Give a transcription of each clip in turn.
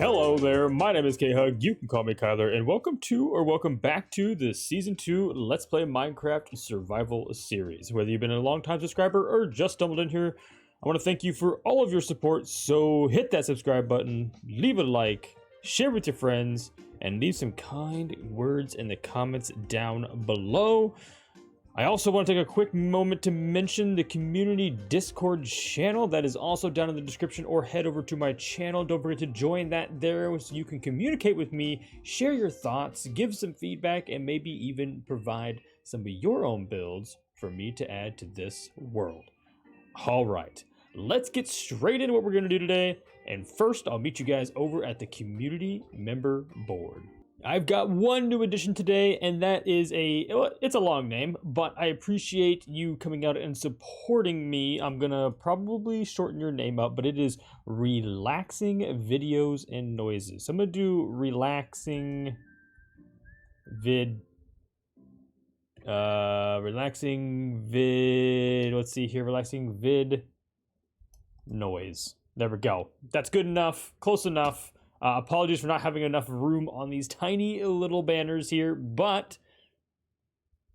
Hello there, my name is K-Hug, you can call me Kyler, and welcome back to the Season 2 Let's Play Minecraft Survival Series. Whether you've been a long-time subscriber or just stumbled in here, I want to thank you for all of your support, so hit that subscribe button, leave a like, share with your friends, and leave some kind words in the comments down below. I also want to take a quick moment to mention the community Discord channel that is also down in the description, or head over to my channel. Don't forget to join that there so you can communicate with me, share your thoughts, give some feedback, and maybe even provide some of your own builds for me to add to this world. All right, let's get straight into what we're going to do today. And first, I'll meet you guys over at the community member board. I've got one new addition today, and that is it's a long name, but I appreciate you coming out and supporting me. I'm gonna probably shorten your name up, but it is Relaxing Videos and Noises. So I'm gonna do relaxing vid, let's see here, relaxing vid noise. There we go. That's good enough, close enough. Apologies for not having enough room on these tiny little banners here, but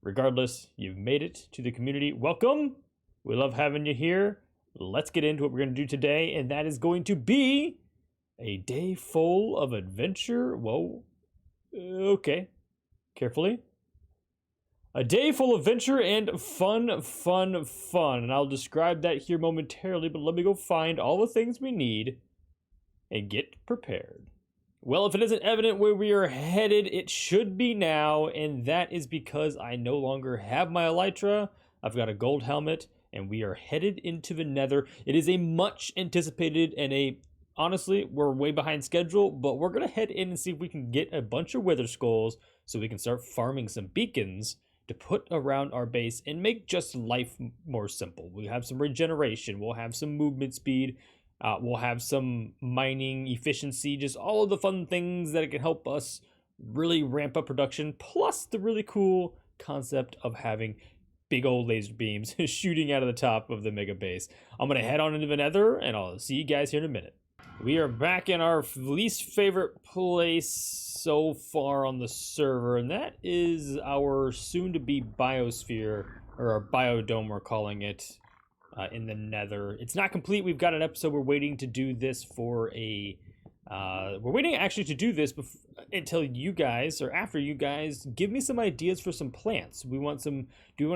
regardless, you've made it to the community. Welcome. We love having you here. Let's get into what we're going to do today, and that is going to be a day full of adventure. Whoa. Okay. Carefully. A day full of adventure and fun. And I'll describe that here momentarily, but let me go find all the things we need and get prepared. Well, if it isn't evident where we are headed, it should be now, and that is because I no longer have my elytra. I've got a gold helmet, and we are headed into the nether. It is a much anticipated and honestly, we're way behind schedule, but we're gonna head in and see if we can get a bunch of wither skulls so we can start farming some beacons to put around our base and make just life more simple. We'll have some regeneration, we'll have some movement speed, we'll have some mining efficiency, just all of the fun things that it can help us really ramp up production, plus the really cool concept of having big old laser beams shooting out of the top of the mega base. I'm going to head on into the nether, and I'll see you guys here in a minute. We are back in our least favorite place so far on the server, and that is our soon-to-be biosphere, or our biodome we're calling it. In the nether. It's not complete. We've got an episode. We're waiting to do this for we're waiting actually to do this until you guys, or after you guys, give me some ideas for some plants. Do we want to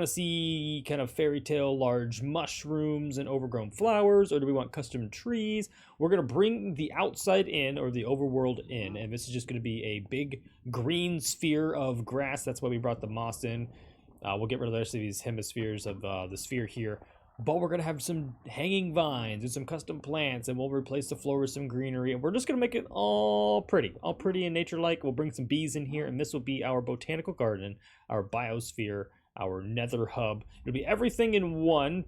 see kind of fairy tale large mushrooms and overgrown flowers, or do we want custom trees? We're going to bring the outside in, or the overworld in, and this is just going to be a big green sphere of grass. That's why we brought the moss in. We'll get rid of the rest of these hemispheres of the sphere here. But we're going to have some hanging vines and some custom plants, and we'll replace the floor with some greenery, and we're just going to make it all pretty and nature-like. We'll bring some bees in here, and this will be our botanical garden, our biosphere, our nether hub. It'll be everything in one,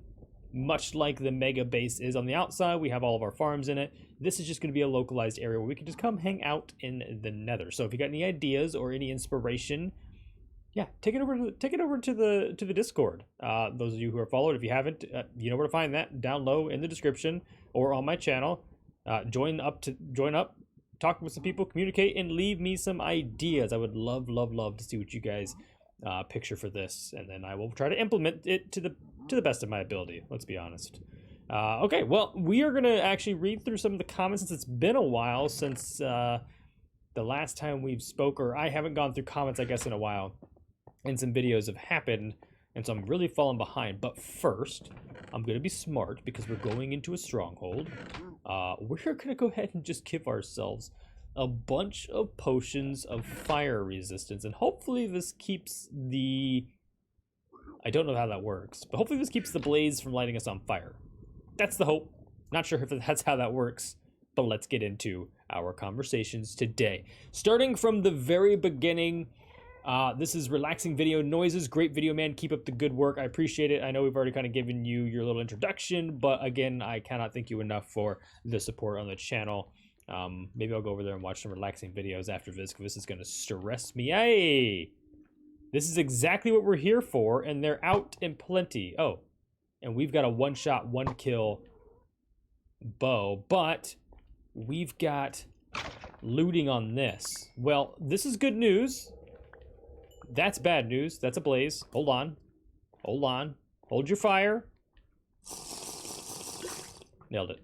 much like the mega base is. On the outside, we have all of our farms in it. This is just going to be a localized area where we can just come hang out in the nether. So if you got any ideas or any inspiration, yeah, take it over to the Discord. Those of you who are followed, if you haven't, you know where to find that, down low in the description or on my channel. Join up, talk with some people, communicate, and leave me some ideas. I would love to see what you guys picture for this, and then I will try to implement it to the best of my ability. Let's be honest. Okay, well, we are gonna actually read through some of the comments since it's been a while since the last time we've spoke, or I haven't gone through comments, I guess, in a while. And some videos have happened, and so I'm really falling behind. But first, I'm going to be smart because we're going into a stronghold. We're going to go ahead and just give ourselves a bunch of potions of fire resistance, and hopefully this keeps I don't know how that works, but hopefully this keeps the blaze from lighting us on fire. That's the hope. Not sure if that's how that works, but let's get into our conversations today. Starting from the very beginning, this is Relaxing Video Noises. Great video, man. Keep up the good work. I appreciate it. I know we've already kind of given you your little introduction, but again, I cannot thank you enough for the support on the channel. Maybe I'll go over there and watch some relaxing videos after this, because this is going to stress me. Hey! This is exactly what we're here for, and they're out in plenty. Oh, and we've got a one-shot, one-kill bow, but we've got looting on this. Well, this is good news. That's bad news. That's a blaze. Hold on. Hold on. Hold your fire. Nailed it.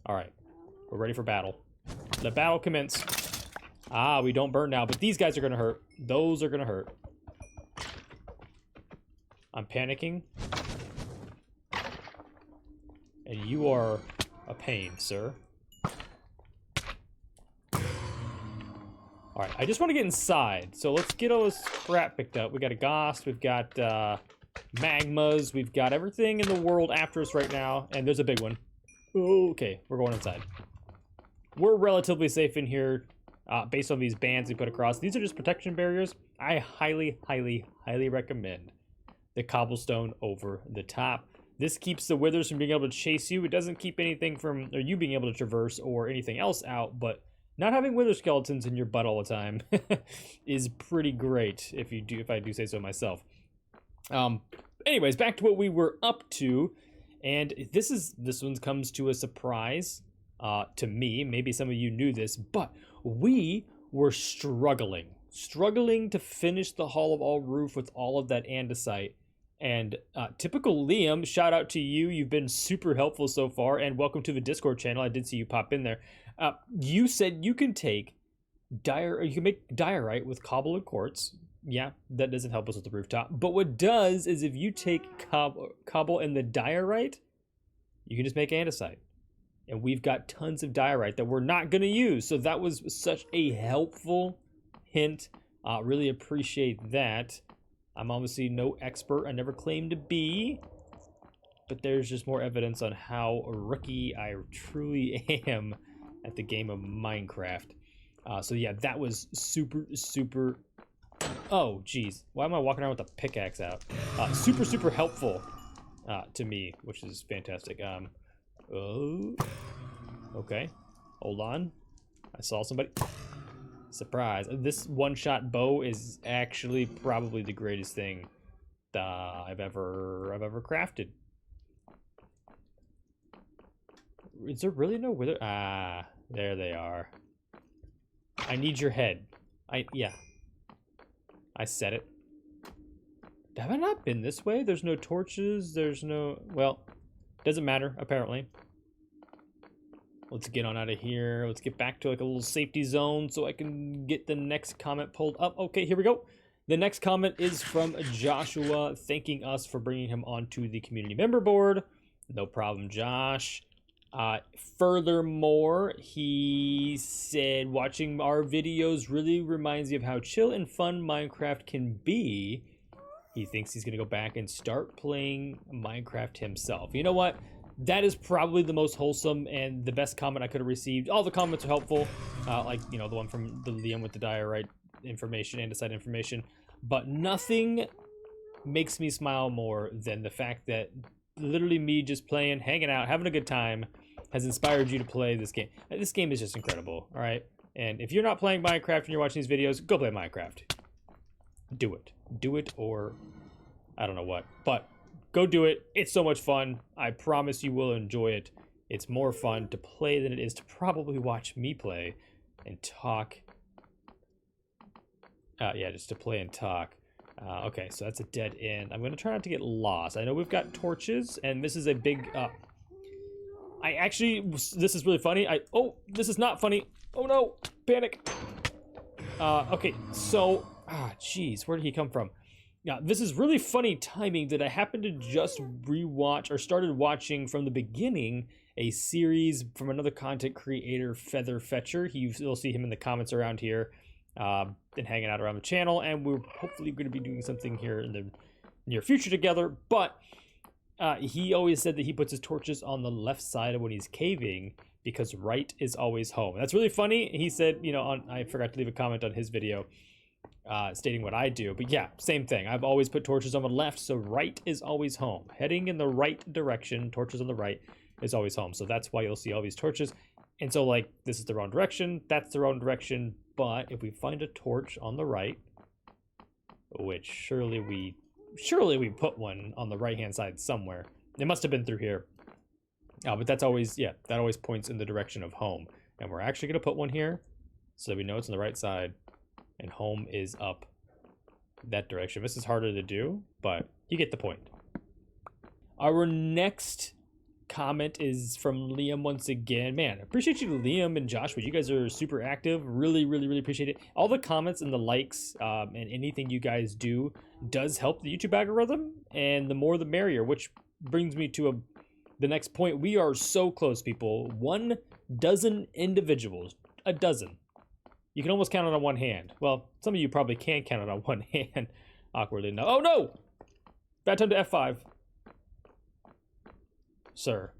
All right. We're ready for battle. Let battle commence. Ah, we don't burn now, but these guys are going to hurt. Those are going to hurt. I'm panicking. And you are a pain, sir. Alright, I just want to get inside. So let's get all this crap picked up. We got a Ghost, we've got magmas, we've got everything in the world after us right now. And there's a big one. Okay, we're going inside. We're relatively safe in here based on these bands we put across. These are just protection barriers. I highly, highly, highly recommend the cobblestone over the top. This keeps the withers from being able to chase you. It doesn't keep anything from, or you being able to traverse or anything else out, but not having wither skeletons in your butt all the time is pretty great, if I do say so myself. Anyways, back to what we were up to, and this one comes to a surprise to me. Maybe some of you knew this, but we were struggling to finish the Hall of All Roof with all of that andesite. And typical Liam, shout out to you. You've been super helpful so far, and welcome to the Discord channel. I did see you pop in there. You said you can take you can make diorite with cobble and quartz. Yeah, that doesn't help us with the rooftop. But what does is if you take cobble and the diorite, you can just make andesite. And we've got tons of diorite that we're not going to use. So that was such a helpful hint. Really appreciate that. I'm obviously no expert. I never claimed to be. But there's just more evidence on how rookie I truly am at the game of Minecraft. So yeah, that was super, super... Oh, geez. Why am I walking around with a pickaxe out? Super, super helpful to me, which is fantastic. Oh, okay. Hold on. I saw somebody. Surprise. This one-shot bow is actually probably the greatest thing I've ever crafted. Is there really no wither? Ah, there they are. I need your head. Yeah. I said it. Have I not been this way? There's no torches, there's no... Well, doesn't matter, apparently. Let's get on out of here. Let's get back to like a little safety zone so I can get the next comment pulled up. Okay, here we go. The next comment is from Joshua, thanking us for bringing him onto the community member board. No problem, Josh. Furthermore, he said, watching our videos really reminds me of how chill and fun Minecraft can be. He thinks he's going to go back and start playing Minecraft himself. You know what? That is probably the most wholesome and the best comment I could have received. All the comments are helpful, like, you know, the one from the Liam with the diorite information, andesite information. But nothing makes me smile more than the fact that literally me just playing, hanging out, having a good time has inspired you to play this game. This game is just incredible, all right? And if you're not playing Minecraft and you're watching these videos, go play Minecraft. Do it. Do it, or I don't know what. But go do it. It's so much fun. I promise you will enjoy it. It's more fun to play than it is to probably watch me play and talk. Yeah, just to play and talk. Okay, so that's a dead end. I'm going to try not to get lost. I know we've got torches, and this is a big... I actually... This is really funny. Oh, this is not funny. Oh, no. Panic. Okay, so... jeez, where did he come from? Yeah, this is really funny timing that I happened to just rewatch, or started watching from the beginning, a series from another content creator, Feather Fetcher. You'll see him in the comments around here. Been hanging out around the channel, and we're hopefully going to be doing something here in the near future together. But he always said that he puts his torches on the left side when he's caving because right is always home. That's really funny. He said, you know, I forgot to leave a comment on his video stating what I do, but yeah, same thing. I've always put torches on the left, so right is always home. Heading in the right direction, torches on the right is always home. So that's why you'll see all these torches. And so, like, this is the wrong direction, that's the wrong direction, but if we find a torch on the right, which surely we put one on the right-hand side somewhere. It must have been through here. But that's always, yeah, that always points in the direction of home. And we're actually going to put one here. so we know it's on the right side, and home is up that direction. This is harder to do, but you get the point. Our next comment is from Liam once again. Man, appreciate you, Liam and Joshua. You guys are super active. Really, really, really appreciate it. All the comments and the likes and anything you guys do does help the YouTube algorithm, and the more the merrier, which brings me to the next point. We are so close, people. 12 individuals. A dozen. You can almost count it on one hand. Well, some of you probably can count it on one hand. Awkwardly enough. Oh no! Bad time to F5. Sir.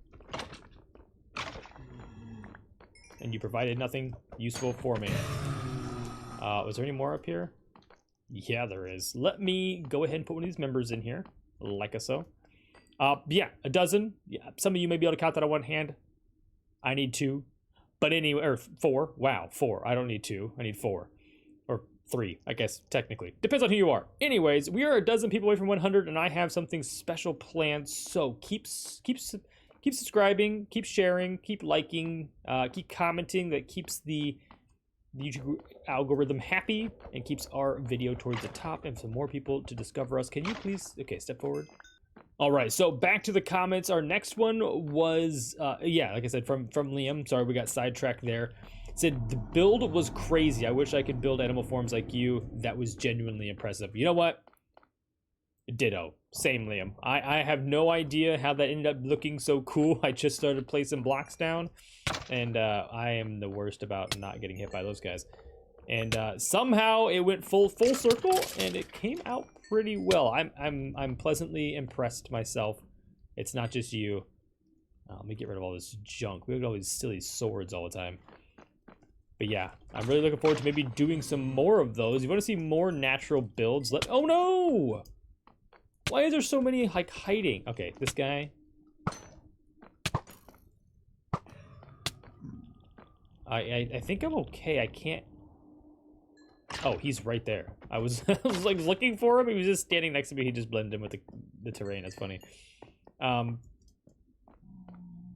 And you provided nothing useful for me. Was there any more up here? Yeah, there is. Let me go ahead and put one of these members in here. Like so. Yeah, a dozen. Yeah, some of you may be able to count that on one hand. I need 2. But anyway, or 4. Wow, 4. I don't need 2. I need 4. Or 3, I guess, technically. Depends on who you are. Anyways, we are a dozen people away from 100, and I have something special planned. So keep subscribing, keep sharing, keep liking, keep commenting. That keeps the YouTube algorithm happy and keeps our video towards the top and some more people to discover us. Can you please, okay, step forward. All right, so back to the comments. Our next one was, yeah, like I said, from Liam. Sorry, we got sidetracked there. It said, the build was crazy. I wish I could build animal forms like you. That was genuinely impressive. You know what? Ditto. Same, Liam. I have no idea how that ended up looking so cool. I just started placing blocks down, and I am the worst about not getting hit by those guys. And somehow it went full circle, and it came out pretty well. I'm pleasantly impressed myself. It's not just you. Let me get rid of all this junk. We have all these silly swords all the time. But yeah, I'm really looking forward to maybe doing some more of those. If you want to see more natural builds, oh no! Why is there so many like hiding? Okay, this guy. I think I'm okay. I can't. Oh, he's right there. I was like looking for him. He was just standing next to me. He just blended in with the terrain. That's funny.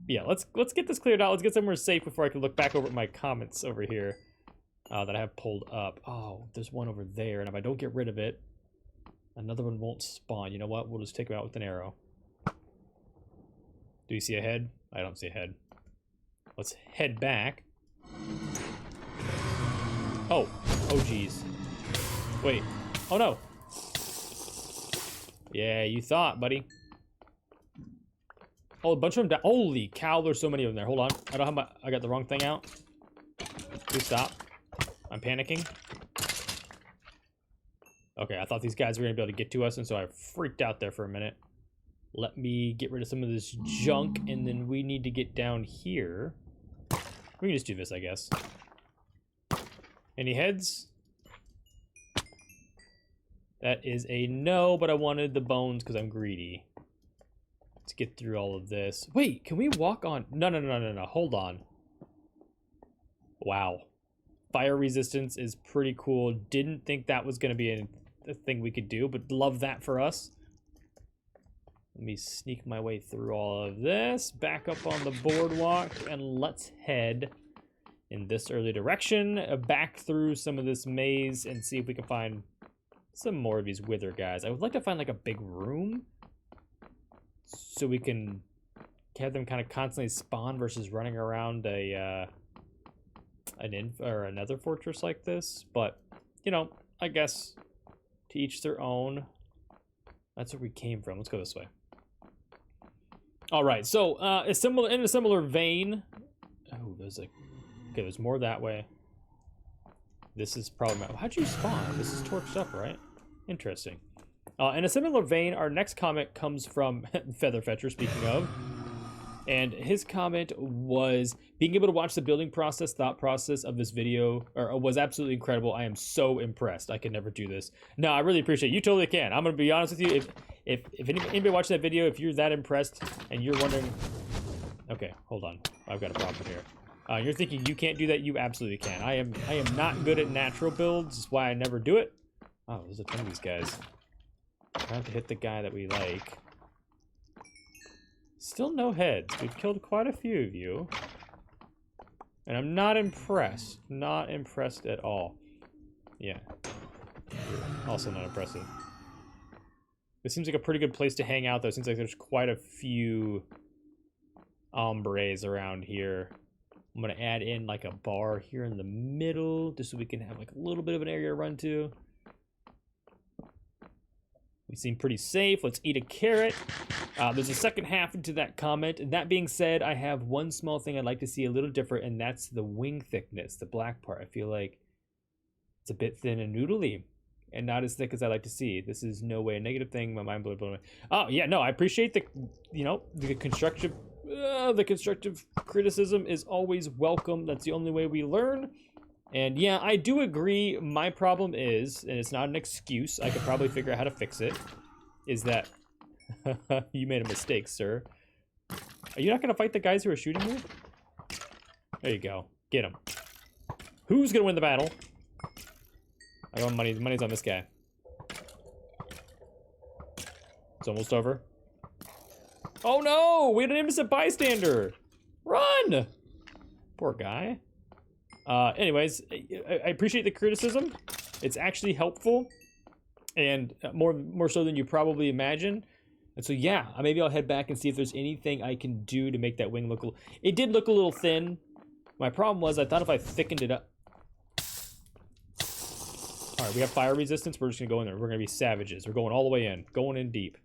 Yeah, let's get this cleared out. Let's get somewhere safe before I can look back over at my comments over here that I have pulled up. Oh, there's one over there, and if I don't get rid of it, another one won't spawn. You know what? We'll just take him out with an arrow. Do you see a head? I don't see a head. Let's head back. Oh. Oh, geez. Wait. Oh, no. Yeah, you thought, buddy. Oh, a bunch of them down. Holy cow, there's so many of them there. Hold on. I don't have my... I got the wrong thing out. Please stop. I'm panicking. Okay, I thought these guys were going to be able to get to us, and so I freaked out there for a minute. Let me get rid of some of this junk, and then we need to get down here. We can just do this, I guess. Any heads? That is a no, but I wanted the bones because I'm greedy. Let's get through all of this. Wait, can we walk on? No. Hold on. Wow. Fire resistance is pretty cool. Didn't think that was going to be a thing we could do, but love that for us. Let me sneak my way through all of this. Back up on the boardwalk, and let's head in this early direction, back through some of this maze, and see if we can find some more of these wither guys. I would like to find like a big room so we can have them kind of constantly spawn versus running around another fortress like this. But you know, I guess to each their own. That's where we came from. Let's go this way. All right, so in a similar vein. Oh, there's like. Okay, there's more that way. This is problematic. How'd you spawn? This is torched up, right? Interesting. In a similar vein, our next comment comes from Featherfetcher, speaking of. And his comment was, being able to watch the building process, thought process of this video was absolutely incredible. I am so impressed. I could never do this. No, I really appreciate it. You totally can. I'm going to be honest with you. If anybody watching that video, if you're that impressed and you're wondering... Okay, hold on. I've got a problem here. You're thinking you can't do that. You absolutely can. I am not good at natural builds. That's why I never do it. Oh, there's a ton of these guys. I have to hit the guy that we like. Still no heads. We've killed quite a few of you. And I'm not impressed. Not impressed at all. Yeah. Also not impressive. This seems like a pretty good place to hang out, though. It seems like there's quite a few hombres around here. I'm gonna add in like a bar here in the middle, just so we can have like a little bit of an area to run to. We seem pretty safe. Let's eat a carrot. There's a second half into that comment. And that being said, I have one small thing I'd like to see a little different, and that's the wing thickness, the black part. I feel like it's a bit thin and noodly and not as thick as I like to see. This is no way a negative thing. My mind blown away. Oh, yeah, no, I appreciate the, you know, the constructive criticism is always welcome. That's the only way we learn. And yeah, I do agree. My problem is, and it's not an excuse, I could probably figure out how to fix it, is that you made a mistake, sir. Are you not going to fight the guys who are shooting you? There you go. Get him. Who's going to win the battle? I got money. The money's on this guy. It's almost over. Oh no! We had an innocent bystander! Run! Poor guy. Anyways, I appreciate the criticism. It's actually helpful, and more so than you probably imagine. And so yeah, maybe I'll head back and see if there's anything I can do to make that wing look. It did look a little thin. My problem was I thought if I thickened it up. All right, we have fire resistance. We're just gonna go in there. We're gonna be savages. We're going all the way in, going in deep.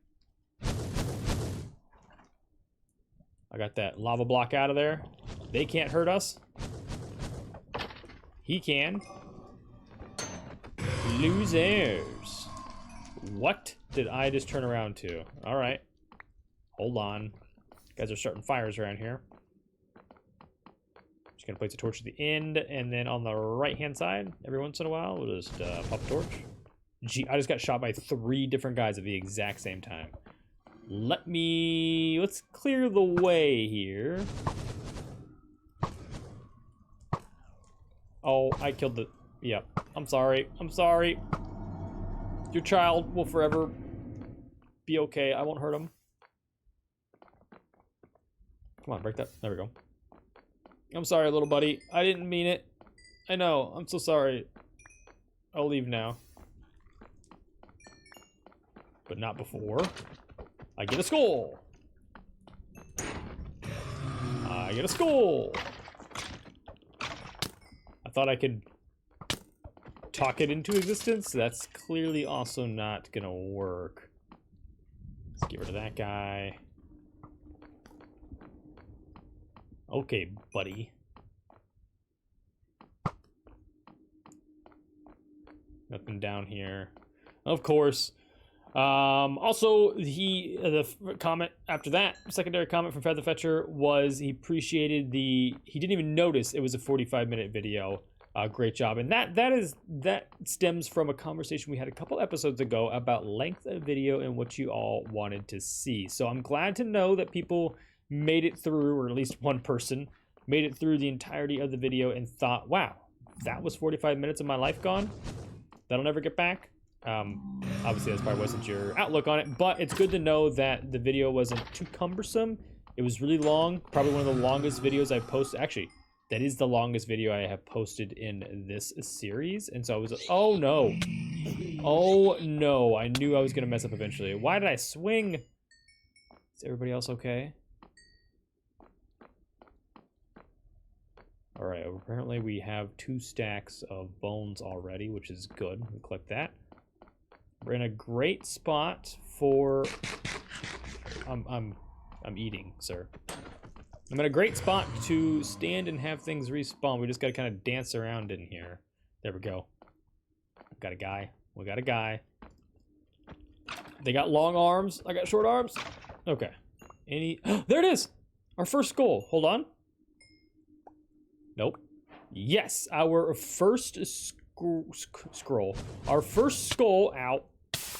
I got that lava block out of there. They can't hurt us. He can. Losers. What did I just turn around to? All right. Hold on. Guys are starting fires around here. Just gonna place a torch at the end, and then on the right-hand side, every once in a while, we'll just pop a torch. Gee, I just got shot by 3 different guys at the exact same time. Let's clear the way here. Oh, I killed the, yep. I'm sorry, I'm sorry. Your child will forever be okay. I won't hurt him. Come on, break that, there we go. I'm sorry, little buddy. I didn't mean it. I know, I'm so sorry. I'll leave now. But not before I get a skull. I get a skull. I thought I could talk it into existence. That's clearly also not gonna work. Let's get rid of that guy. Okay, buddy. Nothing down here. Of course. Also, the comment after that, secondary comment from Featherfetcher was he appreciated he didn't even notice it was a 45-minute video. Great job. And that stems from a conversation we had a couple episodes ago about length of video and what you all wanted to see. So I'm glad to know that people made it through, or at least one person made it through the entirety of the video and thought, wow, that was 45 minutes of my life gone? That'll never get back? Obviously that probably wasn't your outlook on it, but it's good to know that the video wasn't too cumbersome. It was really long, probably one of the longest videos I've posted. Actually, that is the longest video I have posted in this series. And so I was, oh no. Oh no, I knew I was gonna mess up eventually. Why did I swing? Is everybody else okay? All right, apparently we have 2 stacks of bones already, which is good. We'll collect that. We're in a great spot for, I'm eating, sir. I'm in a great spot to stand and have things respawn. We just gotta kind of dance around in here. There we go. Got a guy. We got a guy. They got long arms. I got short arms. Okay. There it is. Our first skull. Hold on. Nope. Yes, our first scroll. Our first skull out.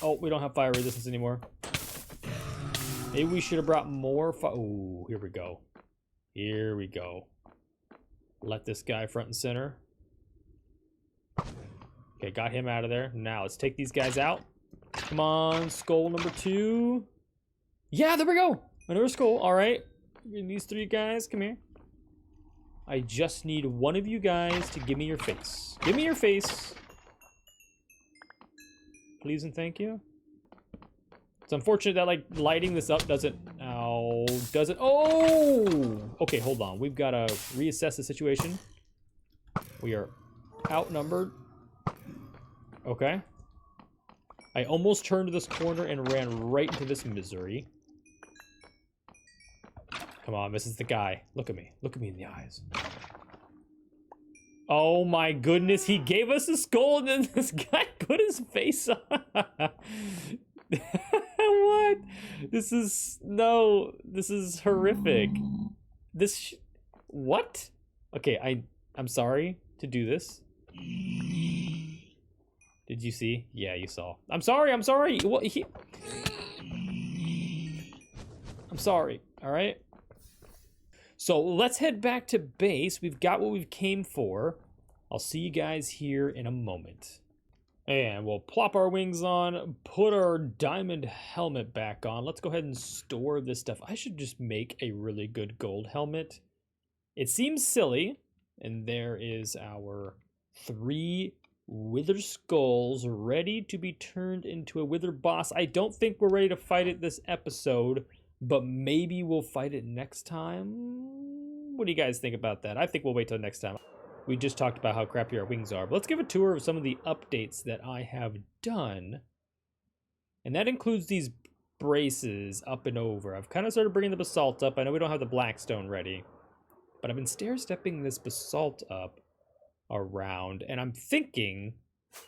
Oh, we don't have fire resistance anymore. Maybe we should have brought more fire. Oh, here we go. Here we go. Let this guy front and center. Okay, got him out of there. Now let's take these guys out. Come on, skull number 2. Yeah, there we go. Another skull. All right. These 3 guys, come here. I just need one of you guys to give me your face. Give me your face. Please and thank you. It's unfortunate that, like, lighting this up doesn't... Oh, doesn't... Oh! Okay, hold on. We've got to reassess the situation. We are outnumbered. Okay. I almost turned to this corner and ran right into this misery. Come on, this is the guy. Look at me. Look at me in the eyes. Oh my goodness, he gave us a skull and then this guy put his face on. What? This is... No, this is horrific. What? Okay, I'm sorry to do this. Did you see? Yeah, you saw. I'm sorry. What? I'm sorry, all right? So let's head back to base. We've got what we came for. I'll see you guys here in a moment. And we'll plop our wings on, put our diamond helmet back on. Let's go ahead and store this stuff. I should just make a really good gold helmet. It seems silly. And there is our 3 wither skulls ready to be turned into a wither boss. I don't think we're ready to fight it this episode, but maybe we'll fight it next time. What do you guys think about that? I think we'll wait till next time. We just talked about how crappy our wings are, but let's give a tour of some of the updates that I have done. And that includes these braces up and over. I've kind of started bringing the basalt up. I know we don't have the blackstone ready, but I've been stair-stepping this basalt up around, and I'm thinking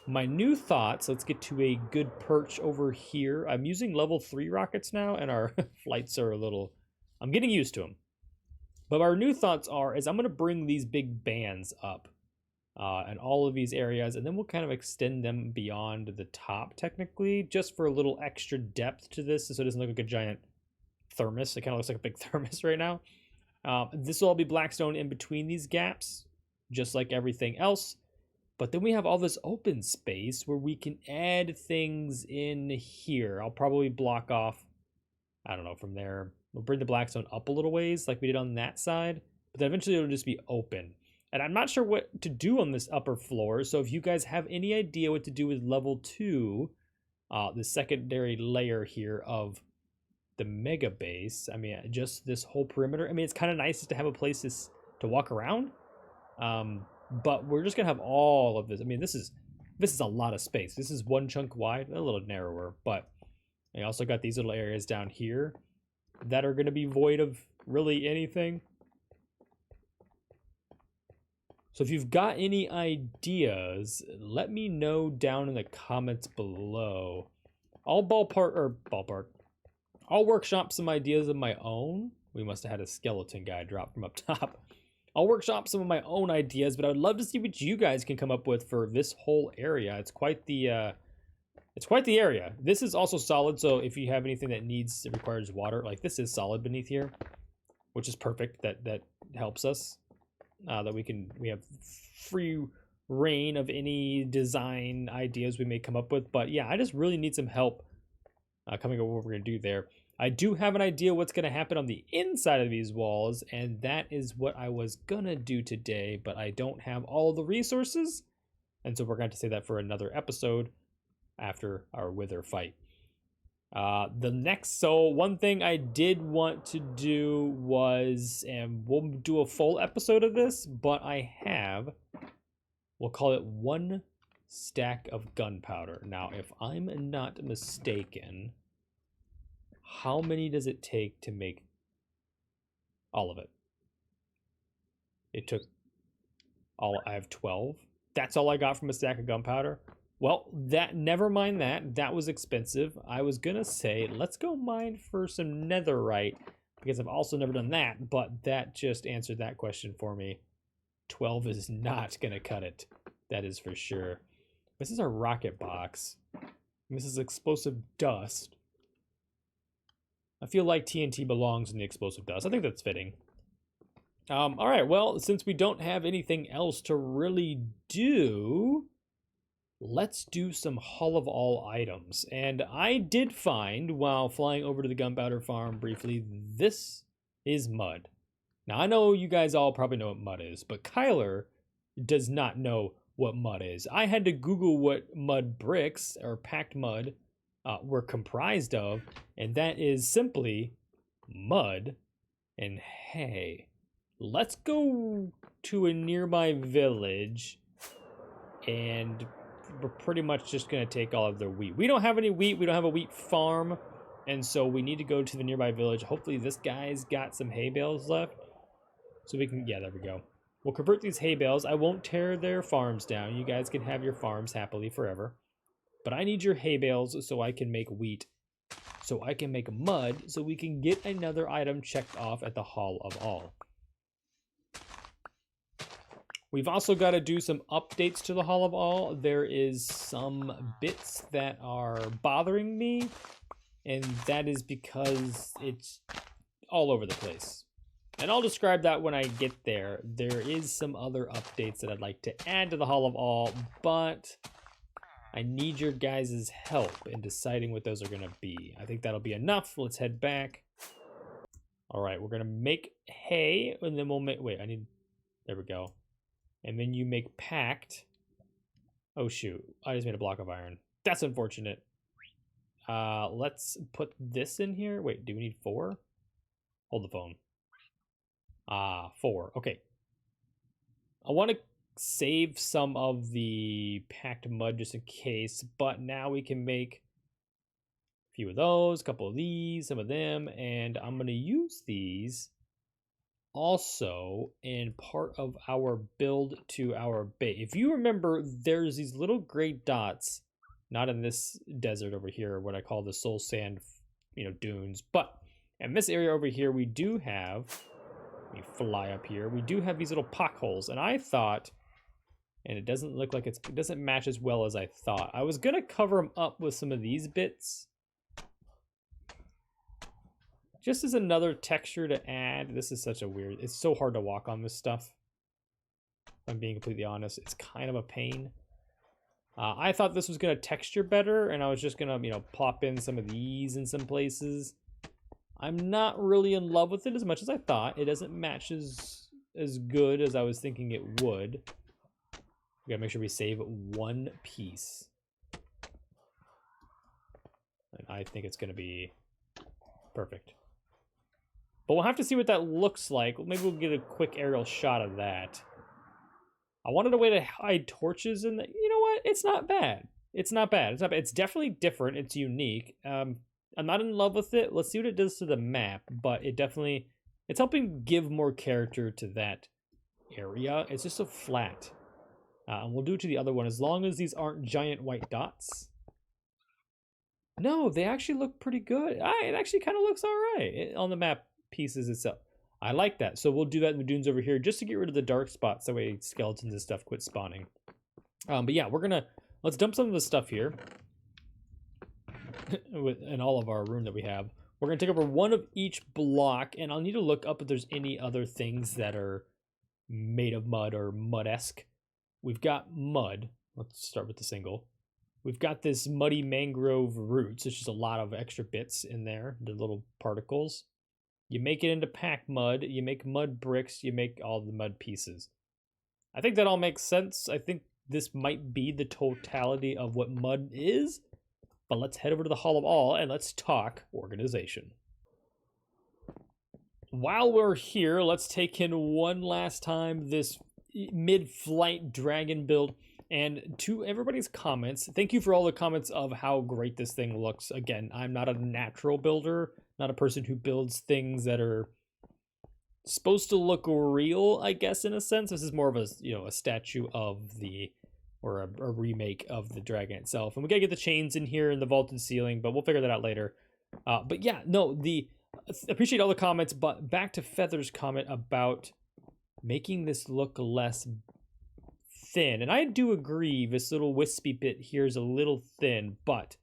my new thoughts. Let's get to a good perch over here. I'm using level 3 rockets now, and our flights are a little... I'm getting used to them. But our new thoughts is I'm going to bring these big bands up and all of these areas, and then we'll kind of extend them beyond the top, technically, just for a little extra depth to this, so it doesn't look like a giant thermos. It kind of looks like a big thermos right now. This will all be blackstone in between these gaps, just like everything else. But then we have all this open space where we can add things in here. I'll probably block off, I don't know, from there. We'll bring the blackstone up a little ways like we did on that side, but then eventually it'll just be open. And I'm not sure what to do on this upper floor, so if you guys have any idea what to do with level 2, the secondary layer here of the mega base, I mean, just this whole perimeter. I mean, it's kind of nice to have a place to walk around, but we're just gonna have all of this. I mean, this is a lot of space. This is one chunk wide, a little narrower, but I also got these little areas down here that are going to be void of really anything. So if you've got any ideas, let me know down in the comments below. I'll I'll workshop some ideas of my own. We must have had a skeleton guy drop from up top. I'll workshop some of my own ideas, but I would love to see what you guys can come up with for this whole area. It's quite the area. This is also solid, so if you have anything that requires water, like this is solid beneath here, which is perfect. That helps us. That we have free reign of any design ideas we may come up with. But yeah, I just really need some help coming up with what we're gonna do there. I do have an idea what's gonna happen on the inside of these walls, and that is what I was gonna do today, but I don't have all the resources, and so we're going to save that for another episode after our wither fight. So one thing I did want to do was, and we'll do a full episode of this, but we'll call it 1 stack of gunpowder. Now, if I'm not mistaken, how many does it take to make all of it? I have 12. That's all I got from a stack of gunpowder. Well, never mind that. That was expensive. I was gonna say, let's go mine for some netherite, because I've also never done that, but that just answered that question for me. 12 is not gonna cut it. That is for sure. This is our rocket box. This is explosive dust. I feel like TNT belongs in the explosive dust. I think that's fitting. All right, well, since we don't have anything else to really do, let's do some Hull of All items. And I did find, while flying over to the gunpowder farm briefly, this is mud. Now, I know you guys all probably know what mud is, but Kyler does not know what mud is. I had to Google what mud bricks or packed mud were comprised of, and that is simply mud and hay. Let's go to a nearby village, and we're pretty much just going to take all of their wheat. We don't have any wheat. We don't have a wheat farm, and so we need to go to the nearby village. Hopefully this guy's got some hay bales left. So we can, yeah, there we go. We'll convert these hay bales. I won't tear their farms down. You guys can have your farms happily forever. But I need your hay bales so I can make wheat, so I can make mud, so we can get another item checked off at the Hall of All. We've also got to do some updates to the Hall of All. There is some bits that are bothering me, and that is because it's all over the place. And I'll describe that when I get there. There is some other updates that I'd like to add to the Hall of All, but I need your guys' help in deciding what those are going to be. I think that'll be enough. Let's head back. All right, we're going to make hay, and then we'll make... Wait, I need... There we go. And then you make packed. Oh, shoot. I just made a block of iron. That's unfortunate. Let's put this in here. Wait, do we need 4? Hold the phone. 4. Okay. I want to save some of the packed mud just in case, but now we can make a few of those, a couple of these, some of them, and I'm going to use these also in part of our build to our base. If you remember, there's these little gray dots, not in this desert over here, what I call the soul sand, dunes, but in this area over here, we do have... Let me fly up here. We do have these little potholes, and I thought, and it doesn't look like it doesn't match as well as I thought. I was gonna cover them up with some of these bits, just as another texture to add. This is such a weird. It's so hard to walk on this stuff. If I'm being completely honest, it's kind of a pain. I thought this was gonna texture better, and I was just gonna, plop in some of these in some places. I'm not really in love with it as much as I thought. It doesn't match as good as I was thinking it would. We gotta make sure we save 1 piece. And I think it's gonna be perfect. But we'll have to see what that looks like. Maybe we'll get a quick aerial shot of that. I wanted a way to hide torches in the... You know what? It's not bad. It's not bad. It's not bad. It's definitely different. It's unique. I'm not in love with it. Let's see what it does to the map, but it's helping give more character to that area. It's just so flat. And we'll do it to the other one as long as these aren't giant white dots. No, they actually look pretty good. It actually kind of looks all right on the map pieces itself. I like that. So we'll do that in the dunes over here just to get rid of the dark spots. That way skeletons and stuff quit spawning. But yeah, let's dump some of the stuff here. In all of our room that we have. We're going to take over 1 of each block, and I'll need to look up if there's any other things that are made of mud or mud-esque. We've got mud. Let's start with the single. We've got this muddy mangrove roots. It's just a lot of extra bits in there, the little particles. You make it into packed mud, you make mud bricks, you make all the mud pieces. I think that all makes sense. I think this might be the totality of what mud is. But let's head over to the Hall of All and let's talk organization. While we're here, let's take in one last time this mid-flight dragon build. And to everybody's comments, thank you for all the comments of how great this thing looks. Again, I'm not a natural builder, not a person who builds things that are supposed to look real, I guess, in a sense. This is more of a, a statue of the... or a remake of the dragon itself. And we gotta get the chains in here and the vaulted ceiling, but we'll figure that out later. But yeah, no, appreciate all the comments, but back to Feather's comment about making this look less thin. And I do agree, this little wispy bit here is a little thin, but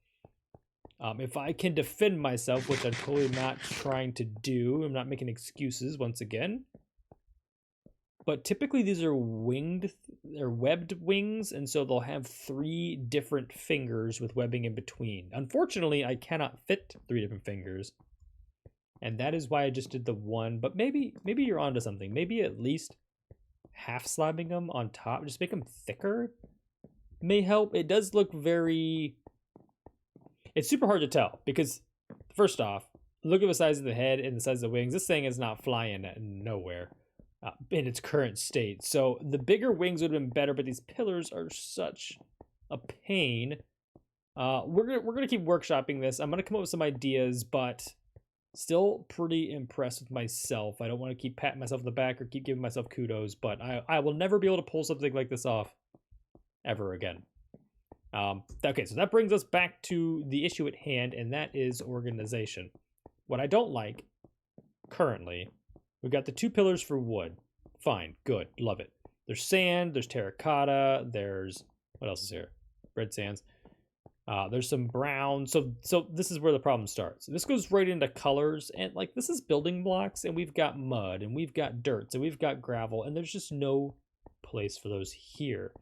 if I can defend myself, which I'm totally not trying to do, I'm not making excuses once again, but typically these are webbed wings, and so they'll have 3 different fingers with webbing in between. Unfortunately, I cannot fit 3 different fingers. And that is why I just did the one, but maybe you're onto something. Maybe at least half slabbing them on top, just make them thicker, may help. It does look very, it's super hard to tell because first off, look at the size of the head and the size of the wings. This thing is not flying nowhere in its current state. So the bigger wings would have been better, but these pillars are such a pain. We're gonna keep workshopping this. I'm gonna come up with some ideas, but still pretty impressed with myself. I don't want to keep patting myself on the back or keep giving myself kudos, but I will never be able to pull something like this off ever again. Okay, so that brings us back to the issue at hand, and that is organization. What I don't like currently, we've got the 2 pillars for wood. Fine, good, love it. There's sand, there's terracotta, there's, what else is here? Red sands. There's some brown. So this is where the problem starts. This goes right into colors, and like this is building blocks, and we've got mud, and we've got dirt, and we've got gravel, and there's just no place for those here.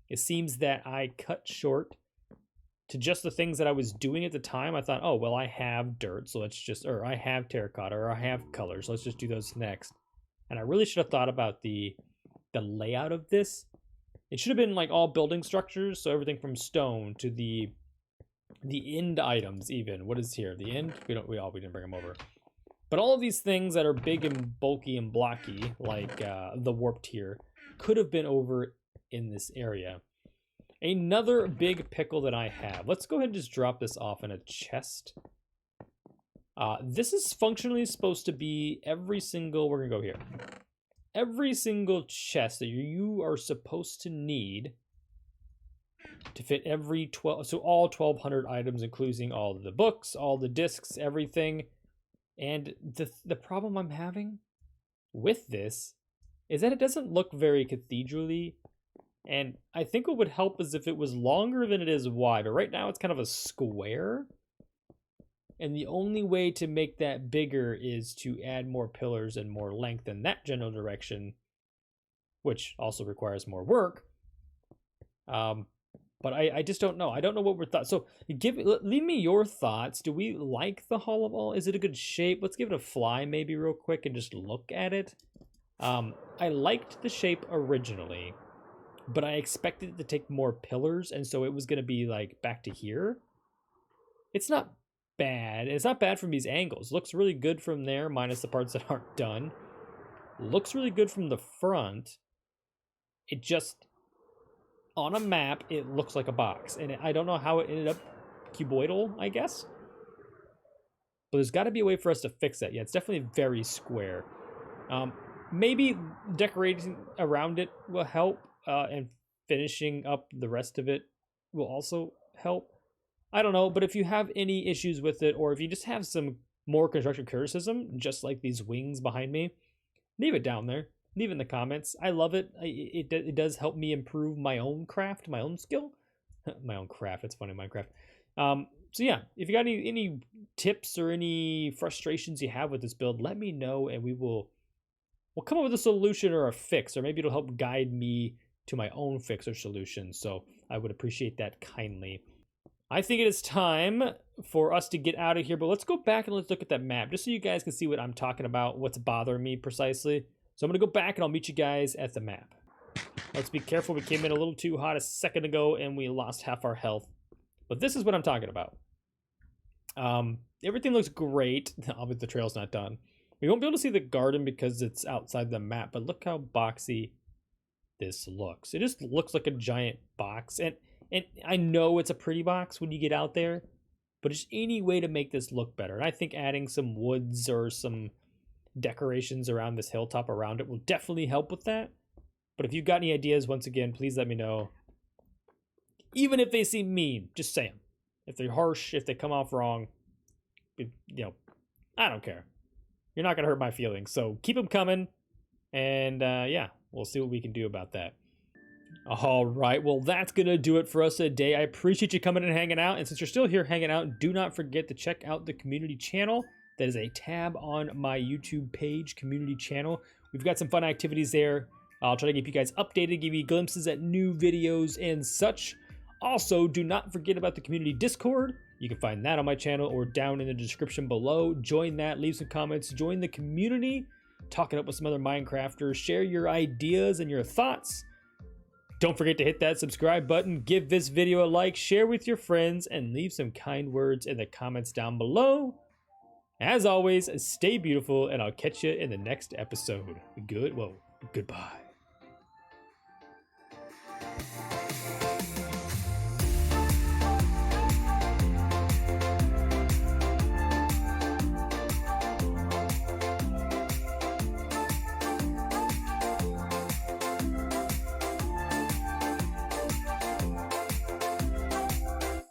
It seems that I cut short to just the things that I was doing at the time. I thought, oh, well, I have dirt, so let's just, or I have terracotta, or I have colors, so let's just do those next. And I really should have thought about the layout of this. It should have been like all building structures, so everything from stone to the end items even. What is here? The end? We didn't bring them over. But all of these things that are big and bulky and blocky, like the warped here, could have been over in this area. Another big pickle that I have. Let's go ahead and just drop this off in a chest. This is functionally supposed to be every single, we're gonna go here. Every single chest that you are supposed to need to fit every 12, so all 1,200 items, including all the books, all the discs, everything. And the problem I'm having with this is that it doesn't look very cathedral-y. And I think what would help is if it was longer than it is wide, but right now it's kind of a square. And the only way to make that bigger is to add more pillars and more length in that general direction, which also requires more work. But I just don't know. I don't know what we're thoughts. So leave me your thoughts. Do we like the Hall of All? Is it a good shape? Let's give it a fly maybe real quick and just look at it. I liked the shape originally, but I expected it to take more pillars, and so it was going to be like back to here. It's not bad. It's not bad from these angles. Looks really good from there, minus the parts that aren't done. Looks really good from the front. It just, on a map, it looks like a box. And I don't know how it ended up cuboidal, I guess. But there's got to be a way for us to fix that. Yeah, it's definitely very square. Maybe decorating around it will help, and finishing up the rest of it will also help. I don't know, but if you have any issues with it, or if you just have some more constructive criticism, just like these wings behind me, leave it down there. Leave it in the comments. I love it. It does help me improve my own craft, my own skill. My own craft, it's funny, Minecraft. So yeah, if you got any tips or any frustrations you have with this build, let me know, and we'll come up with a solution or a fix, or maybe it'll help guide me to my own fix or solution. So I would appreciate that kindly. I think it is time for us to get out of here, but let's go back and let's look at that map, just so you guys can see what I'm talking about, what's bothering me precisely. So I'm going to go back and I'll meet you guys at the map. Let's be careful. We came in a little too hot a second ago and we lost half our health. But this is what I'm talking about. Everything looks great. Obviously the trail's not done. We won't be able to see the garden because it's outside the map, but look how boxy this looks. It just looks like a giant box. And I know it's a pretty box when you get out there, but just any way to make this look better. And I think adding some woods or some decorations around this hilltop around it will definitely help with that. But if you've got any ideas, once again, please let me know. Even if they seem mean, just say them. If they're harsh, if they come off wrong, I don't care. You're not going to hurt my feelings. So keep them coming. And yeah, we'll see what we can do about that. All right, well, that's going to do it for us today. I appreciate you coming and hanging out. And since you're still here hanging out, do not forget to check out the community channel. That is a tab on my YouTube page, community channel. We've got some fun activities there. I'll try to keep you guys updated, give you glimpses at new videos and such. Also, do not forget about the community Discord. You can find that on my channel or down in the description below. Join that, leave some comments, join the community, talk it up with some other Minecrafters, share your ideas and your thoughts. Don't forget to hit that subscribe button, give this video a like, share with your friends, and leave some kind words in the comments down below. As always, stay beautiful, and I'll catch you in the next episode. Goodbye.